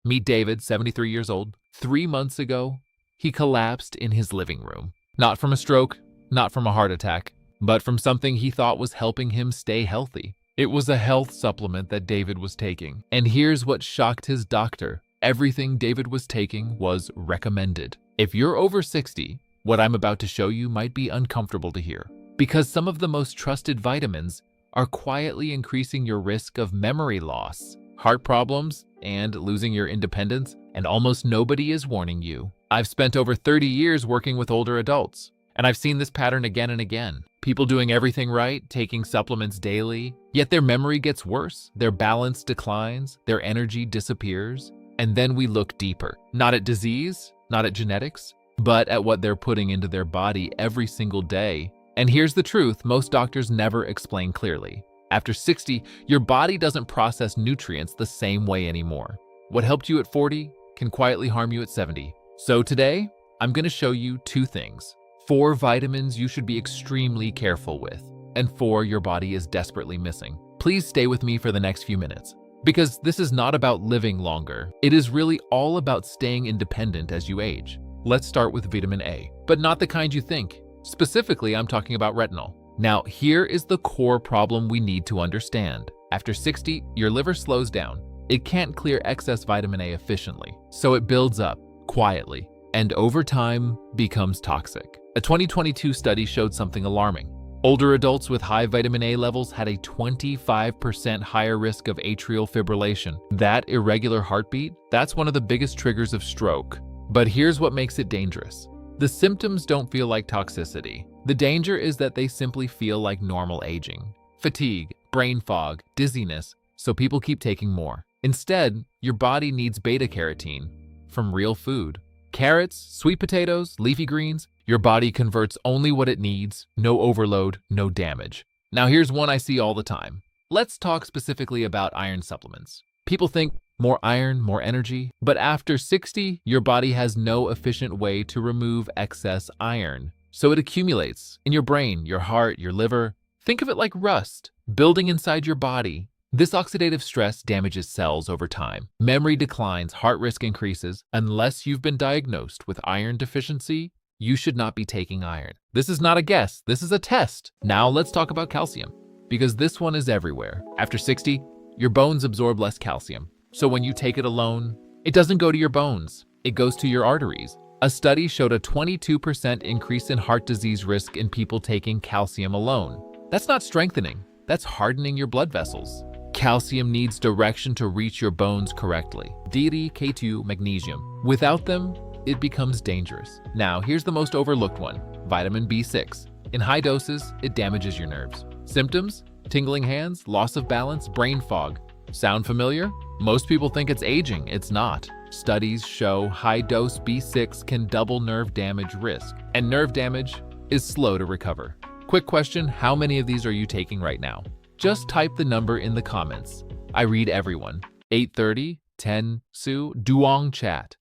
Meet David, 73 years old. 3 months ago, he collapsed in his living room. Not from a stroke, not from a heart attack, but from something he thought was helping him stay healthy. It was a health supplement that David was taking. And here's what shocked his doctor. Everything David was taking was recommended. If you're over 60, what I'm about to show you might be uncomfortable to hear, because some of the most trusted vitamins are quietly increasing your risk of memory loss, heart problems, and losing your independence, and almost nobody is warning you. I've spent over 30 years working with older adults, and I've seen this pattern again and again. People doing everything right, taking supplements daily, yet their memory gets worse, their balance declines, their energy disappears, and then we look deeper. Not at disease, not at genetics, but at what they're putting into their body every single day. And here's the truth, most doctors never explain clearly. After 60, your body doesn't process nutrients the same way anymore. What helped you at 40 can quietly harm you at 70. So today, I'm going to show you 2 things. 4 vitamins you should be extremely careful with, and 4 your body is desperately missing. Please stay with me for the next few minutes, because this is not about living longer. It is really all about staying independent as you age. Let's start with vitamin A, but not the kind you think. Specifically, I'm talking about retinol. Now, here is the core problem we need to understand. After 60, your liver slows down. It can't clear excess vitamin A efficiently, so it builds up quietly and over time becomes toxic. A 2022 study showed something alarming. Older adults with high vitamin A levels had a 25% higher risk of atrial fibrillation. That irregular heartbeat, that's one of the biggest triggers of stroke. But here's what makes it dangerous. The symptoms don't feel like toxicity. The danger is that they simply feel like normal aging. Fatigue, brain fog, dizziness, so people keep taking more. Instead, your body needs beta-carotene from real food. Carrots, sweet potatoes, leafy greens, your body converts only what it needs, no overload, no damage. Now here's one I see all the time. Let's talk specifically about iron supplements. People think more iron, more energy, but after 60, your body has no efficient way to remove excess iron. So it accumulates in your brain, your heart, your liver. Think of it like rust building inside your body. This oxidative stress damages cells over time. Memory declines, heart risk increases. Unless you've been diagnosed with iron deficiency, you should not be taking iron. This is not a guess, this is a test. Now let's talk about calcium, because this one is everywhere. After 60, your bones absorb less calcium. So when you take it alone, it doesn't go to your bones, it goes to your arteries. A study showed a 22% increase in heart disease risk in people taking calcium alone. That's not strengthening, that's hardening your blood vessels. Calcium needs direction to reach your bones correctly. D, K2, magnesium. Without them, it becomes dangerous. Now, here's the most overlooked one, vitamin B6. In high doses, it damages your nerves. Symptoms? Tingling hands, loss of balance, brain fog. Sound familiar? Most people think it's aging. It's not. Studies show high-dose B6 can double nerve damage risk, and nerve damage is slow to recover. Quick question, how many of these are you taking right now? Just type the number in the comments. I read everyone. 830, 10, Su, Duong chat.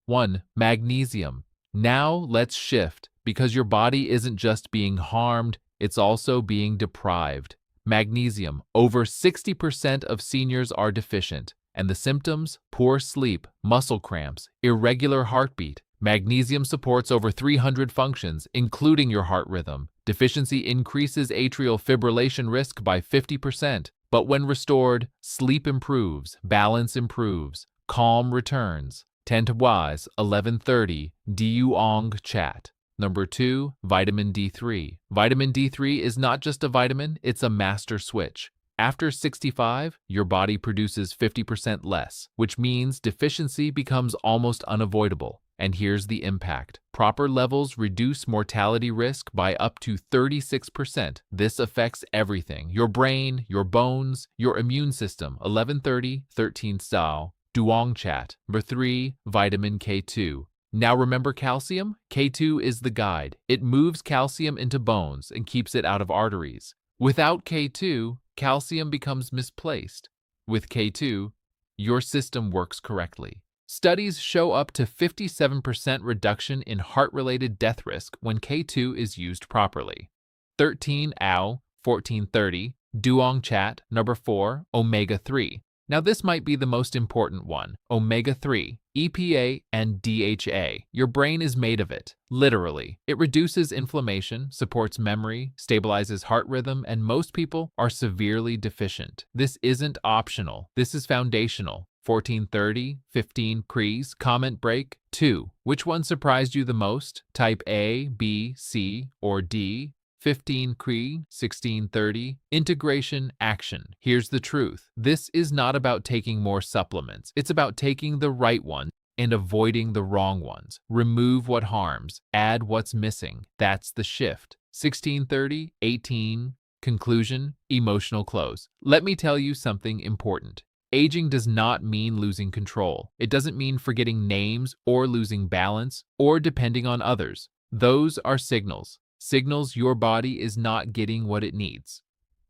1. Magnesium. Now let's shift, because your body isn't just being harmed, it's also being deprived. Magnesium. Over 60% of seniors are deficient, and the symptoms? Poor sleep, muscle cramps, irregular heartbeat. Magnesium supports over 300 functions, including your heart rhythm. Deficiency increases atrial fibrillation risk by 50%, but when restored, sleep improves, balance improves, calm returns. 10 to Wise, 1130, Duong chat. Number 2, vitamin D3. Vitamin D3 is not just a vitamin, it's a master switch. After 65, your body produces 50% less, which means deficiency becomes almost unavoidable. And here's the impact. Proper levels reduce mortality risk by up to 36%. This affects everything. Your brain, your bones, your immune system. 1130, 13 style. Duong chat. Number 3, vitamin K2. Now remember calcium? K2 is the guide. It moves calcium into bones and keeps it out of arteries. Without K2, calcium becomes misplaced. With K2, your system works correctly. Studies show up to 57% reduction in heart-related death risk when K2 is used properly. 13 AO 1430 Duong chat. Number 4, omega-3. Now, this might be the most important one: omega-3, EPA, and DHA. Your brain is made of it, literally. It reduces inflammation, supports memory, stabilizes heart rhythm, and most people are severely deficient. This isn't optional. This is foundational. 1430, 15 Crees, comment break. 2. Which one surprised you the most? Type A, B, C, or D? 15 Cree, 1630, integration action. Here's the truth. This is not about taking more supplements. It's about taking the right ones and avoiding the wrong ones. Remove what harms, add what's missing. That's the shift. 1630, 18, conclusion, emotional close. Let me tell you something important. Aging does not mean losing control. It doesn't mean forgetting names or losing balance or depending on others. Those are signals. Signals your body is not getting what it needs,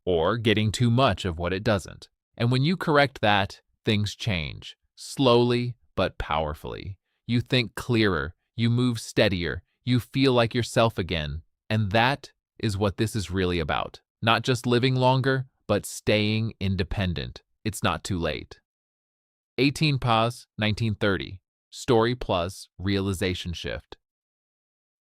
or getting too much of what it doesn't. And when you correct that, things change, slowly but powerfully. You think clearer, you move steadier, you feel like yourself again. And that is what this is really about. Not just living longer, but staying independent. It's not too late. 18 Paz, 1930. Story plus realization shift.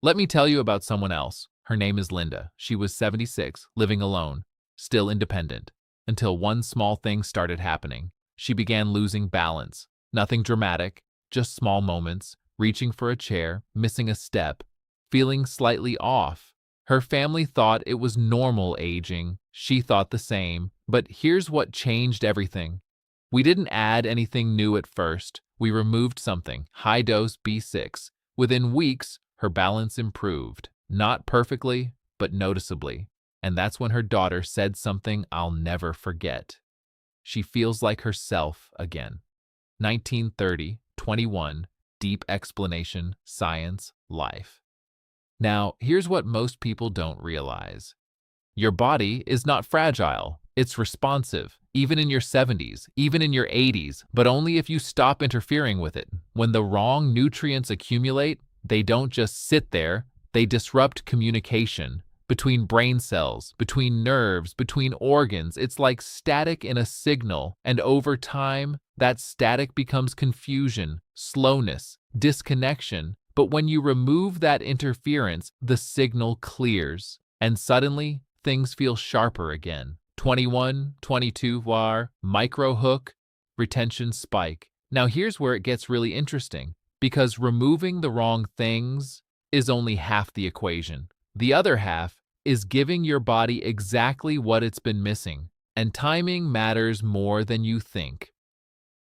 Let me tell you about someone else. Her name is Linda. She was 76, living alone, still independent, until one small thing started happening. She began losing balance. Nothing dramatic, just small moments, reaching for a chair, missing a step, feeling slightly off. Her family thought it was normal aging. She thought the same. But here's what changed everything. We didn't add anything new at first. We removed something, high-dose B6. Within weeks, her balance improved. Not perfectly, but noticeably. And that's when her daughter said something I'll never forget. She feels like herself again. 1930, 21, deep explanation, science, life. Now, here's what most people don't realize. Your body is not fragile. It's responsive, even in your 70s, even in your 80s, but only if you stop interfering with it. When the wrong nutrients accumulate, they don't just sit there. They disrupt communication between brain cells, between nerves, between organs. It's like static in a signal, and over time, that static becomes confusion, slowness, disconnection. But when you remove that interference, the signal clears, and suddenly, things feel sharper again. 21, 22 var, micro hook, retention spike. Now here's where it gets really interesting, because removing the wrong things is only half the equation. The other half is giving your body exactly what it's been missing, and timing matters more than you think.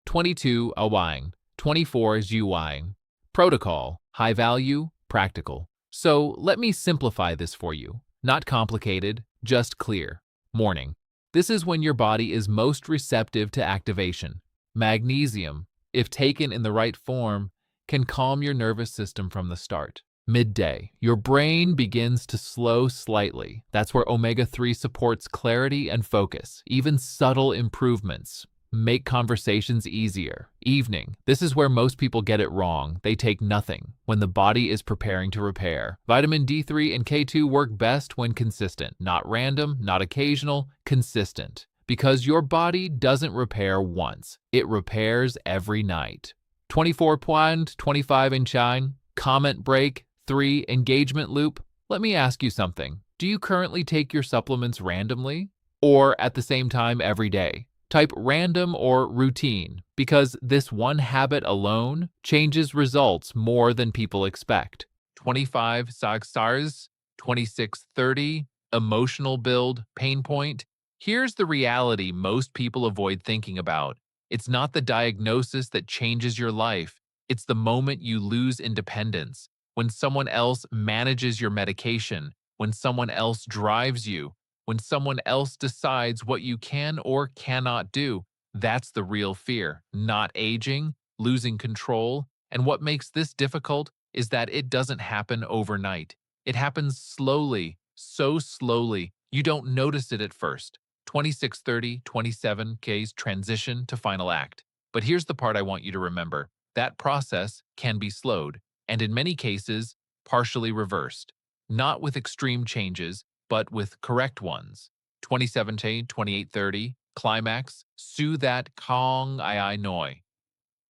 22 awine, 24 is uwine. Protocol, high value, practical. So let me simplify this for you. Not complicated, just clear. Morning. This is when your body is most receptive to activation. Magnesium, if taken in the right form, can calm your nervous system from the start. Midday, your brain begins to slow slightly. That's where omega-3 supports clarity and focus. Even subtle improvements make conversations easier. Evening, this is where most people get it wrong. They take nothing when the body is preparing to repair. Vitamin D3 and K2 work best when consistent, not random, not occasional, consistent. Because your body doesn't repair once, it repairs every night. 24.25 in shine, comment break, 3 engagement loop. Let me ask you something. Do you currently take your supplements randomly or at the same time every day? Type random or routine, because this one habit alone changes results more than people expect. 25 SAGSTARS, 2630, emotional build, pain point. Here's the reality most people avoid thinking about. It's not the diagnosis that changes your life. It's the moment you lose independence. When someone else manages your medication, when someone else drives you, when someone else decides what you can or cannot do. That's the real fear, not aging, losing control. And what makes this difficult is that it doesn't happen overnight. It happens slowly, so slowly, you don't notice it at first. 2630, 27K's transition to final act. But here's the part I want you to remember. That process can be slowed, and in many cases, partially reversed. Not with extreme changes, but with correct ones. 2017, 2830, Climax, Su that Kong I Noi.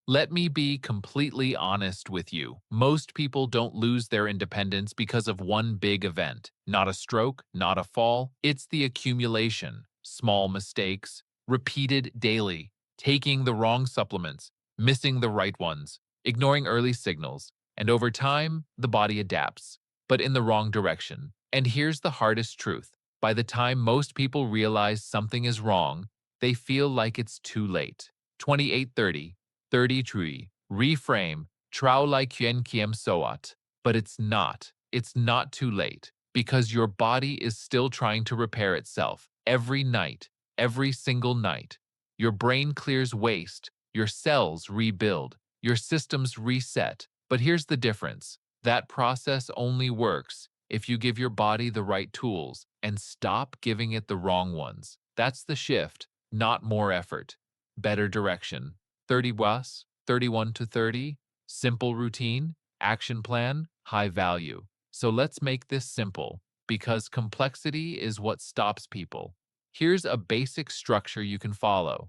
Let me be completely honest with you. Most people don't lose their independence because of one big event. Not a stroke, not a fall. It's the accumulation. Small mistakes, repeated daily, taking the wrong supplements, missing the right ones, ignoring early signals. And over time, the body adapts, but in the wrong direction. And here's the hardest truth. By the time most people realize something is wrong, they feel like it's too late. 2830. 33. Reframe. Trao lai quien kiem soat. But it's not. It's not too late because your body is still trying to repair itself every night, every single night. Your brain clears waste, your cells rebuild, your systems reset. But here's the difference. That process only works if you give your body the right tools and stop giving it the wrong ones. That's the shift, not more effort. Better direction. 30 was, 31 to 30, simple routine, action plan, high value. So let's make this simple, because complexity is what stops people. Here's a basic structure you can follow.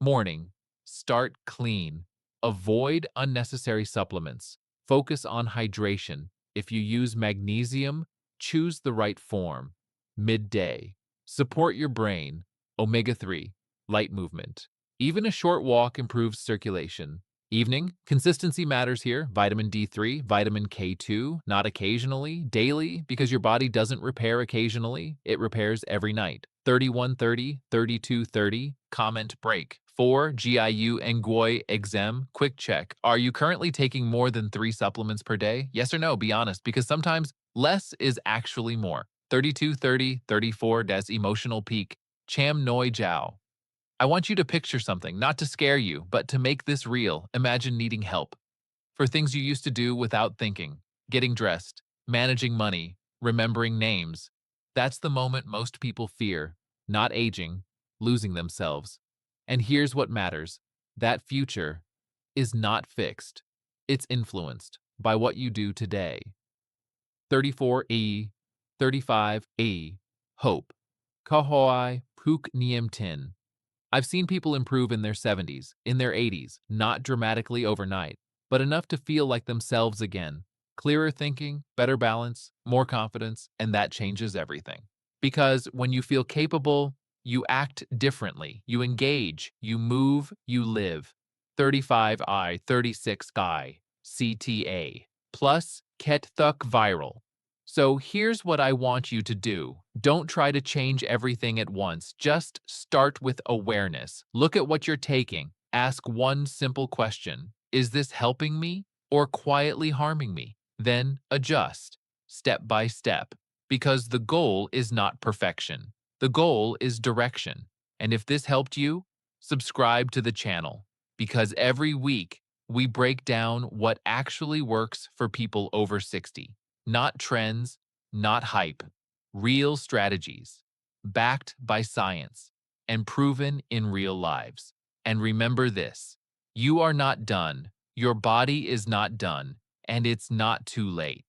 Morning, start clean. Avoid unnecessary supplements. Focus on hydration. If you use magnesium, choose the right form. Midday, support your brain. Omega-3, light movement. Even a short walk improves circulation. Evening, consistency matters here. Vitamin D3, vitamin K2, not occasionally, daily, because your body doesn't repair occasionally, it repairs every night. 3130, 3230, comment break. 4. GIU Nguoi Exam, quick check. Are you currently taking more than 3 supplements per day? Yes or no, be honest, because sometimes less is actually more. 3230, 34 des emotional peak. Cham Noi Jiao. I want you to picture something, not to scare you, but to make this real. Imagine needing help for things you used to do without thinking, getting dressed, managing money, remembering names. That's the moment most people fear, not aging, losing themselves. And here's what matters. That future is not fixed. It's influenced by what you do today. 34E, 35E, Hope. Kahoai Puk Niem Tin. I've seen people improve in their 70s, in their 80s, not dramatically overnight, but enough to feel like themselves again. Clearer thinking, better balance, more confidence, and that changes everything. Because when you feel capable, you act differently, you engage, you move, you live. 35I, 36 guy, CTA, plus Ket Thuk Viral. So here's what I want you to do. Don't try to change everything at once. Just start with awareness. Look at what you're taking. Ask one simple question. Is this helping me or quietly harming me? Then adjust, step by step, because the goal is not perfection. The goal is direction. And if this helped you, subscribe to the channel, because every week we break down what actually works for people over 60. Not trends, not hype, real strategies, backed by science, and proven in real lives. And remember this, you are not done, your body is not done, and it's not too late.